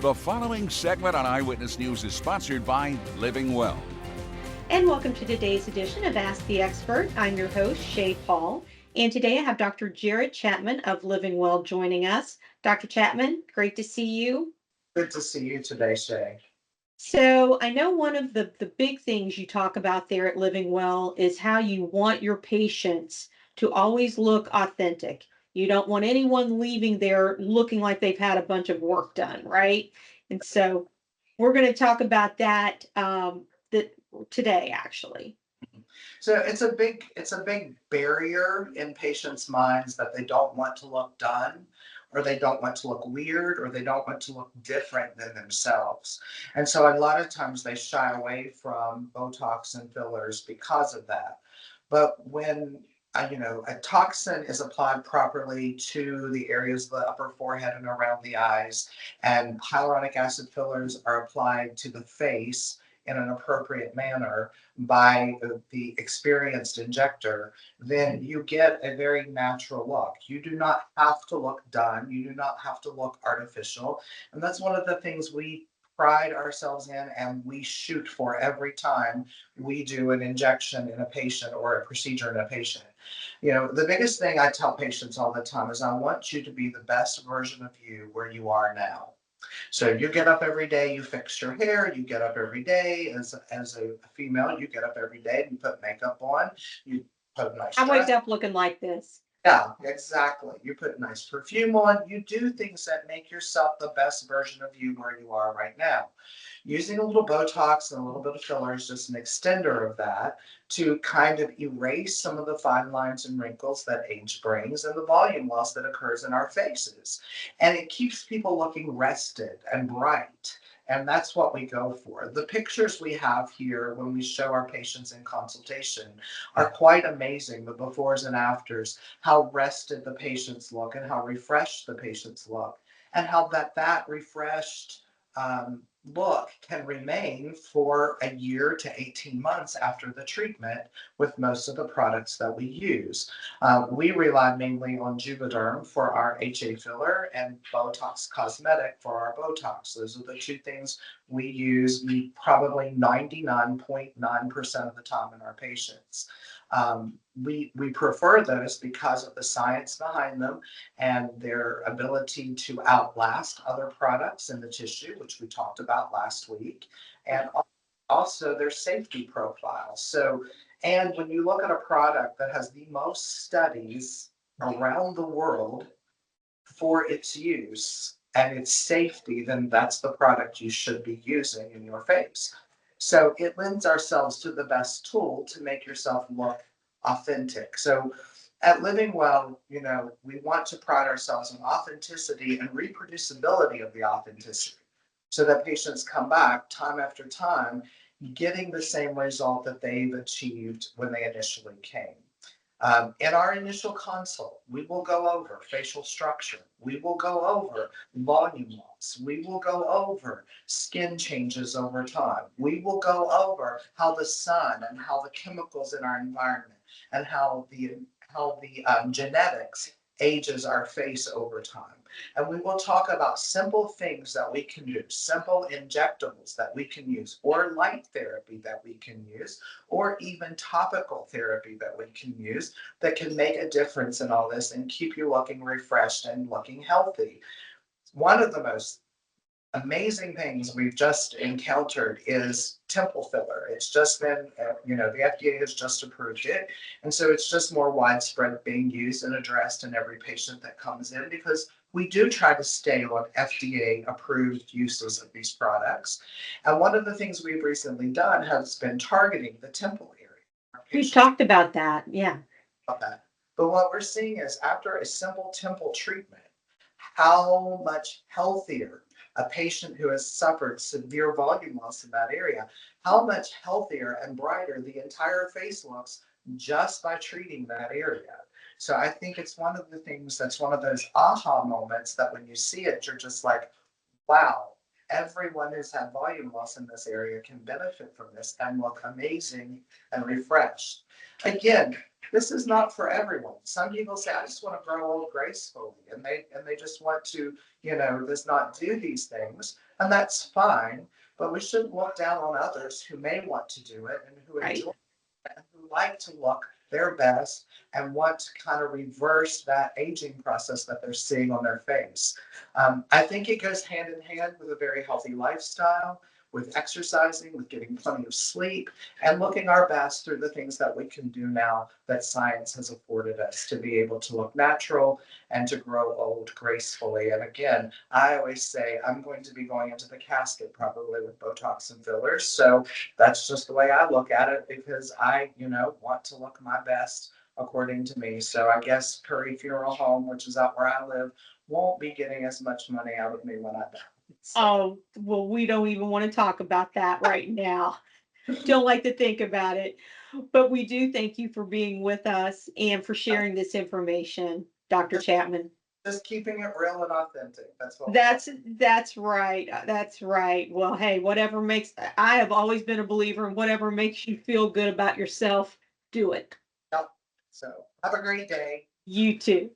The following segment on Eyewitness News is sponsored by Living Well. And welcome to today's edition of Ask the Expert. I'm your host, Shay Paul. And today I have Dr. Jared Chapman of Living Well joining us. Dr. Chapman, great to see you. Good to see you today, Shay. So I know one of the big things you talk about there at Living Well is how you want your patients to always look authentic. You don't want anyone leaving there looking like they've had a bunch of work done, right? And so we're going to talk about that today, actually. So it's a big barrier in patients' minds that they don't want to look done, or they don't want to look weird, or they don't want to look different than themselves. And so a lot of times they shy away from Botox and fillers because of that. But when a toxin is applied properly to the areas of the upper forehead and around the eyes, and hyaluronic acid fillers are applied to the face in an appropriate manner by the experienced injector, then you get a very natural look. You do not have to look done. You do not have to look artificial. And that's one of the things we pride ourselves in and we shoot for every time we do an injection in a patient or a procedure in a patient. The biggest thing I tell patients all the time is I want you to be the best version of you where you are now. So you get up every day, you fix your hair, you get up every day as a female, you get up every day, you put makeup on, you put a nice I wake dress. up looking like this. Yeah, exactly. You put nice perfume on, you do things that make yourself the best version of you where you are right now. Using a little Botox and a little bit of filler is just an extender of that to kind of erase some of the fine lines and wrinkles that age brings and the volume loss that occurs in our faces. And it keeps people looking rested and bright. And that's what we go for. The pictures we have here when we show our patients in consultation are quite amazing, the befores and afters, how rested the patients look and how refreshed the patients look, and how that refreshed look can remain for a year to 18 months after the treatment with most of the products that we use. We rely mainly on Juvederm for our HA filler and Botox Cosmetic for our Botox. Those are the two things we use probably 99.9% of the time in our patients. We prefer those because of the science behind them and their ability to outlast other products in the tissue, which we talked about last week, and also their safety profile. So, and when you look at a product that has the most studies around the world for its use and its safety, then that's the product you should be using in your face. So it lends ourselves to the best tool to make yourself look authentic. So at Living Well, we want to pride ourselves on authenticity and reproducibility of the authenticity so that patients come back time after time getting the same result that they've achieved when they initially came. In our initial consult, we will go over facial structure. We will go over volume loss. We will go over skin changes over time. We will go over how the sun and how the chemicals in our environment and how the genetics ages our face over time. And we will talk about simple things that we can do, simple injectables that we can use, or light therapy that we can use, or even topical therapy that we can use that can make a difference in all this and keep you looking refreshed and looking healthy. One of the most amazing things we've just encountered is temple filler. It's just been, the FDA has just approved it. And so it's just more widespread being used and addressed in every patient that comes in because we do try to stay on FDA approved uses of these products. And one of the things we've recently done has been targeting the temple area. Our We've patients talked about that. Yeah. love that. But what we're seeing is after a simple temple treatment, how much healthier a patient who has suffered severe volume loss in that area, how much healthier and brighter the entire face looks just by treating that area. So I think it's one of the things that's one of those aha moments that when you see it, you're just like, wow, everyone who's had volume loss in this area can benefit from this and look amazing and refreshed. Again, this is not for everyone. Some people say, I just want to grow old gracefully, and they just want to, just not do these things, and that's fine. But we shouldn't look down on others who may want to do it and who Right. enjoy and who like to look their best and want to kind of reverse that aging process that they're seeing on their face. I think it goes hand in hand with a very healthy lifestyle, with exercising, with getting plenty of sleep, and looking our best through the things that we can do now that science has afforded us to be able to look natural and to grow old gracefully. And again, I always say I'm going to be going into the casket probably with Botox and fillers. So that's just the way I look at it because I, want to look my best according to me. So I guess Curry Funeral Home, which is out where I live, won't be getting as much money out of me when I die. So, Oh, well, we don't even want to talk about that right now. Don't like to think about it. But we do thank you for being with us and for sharing this information, Dr. just, Chapman. just keeping it real and authentic. That's what That's right. That's right. Well, hey, whatever makes I have always been a believer in whatever makes you feel good about yourself, do it. Yep. So have a great day. You too.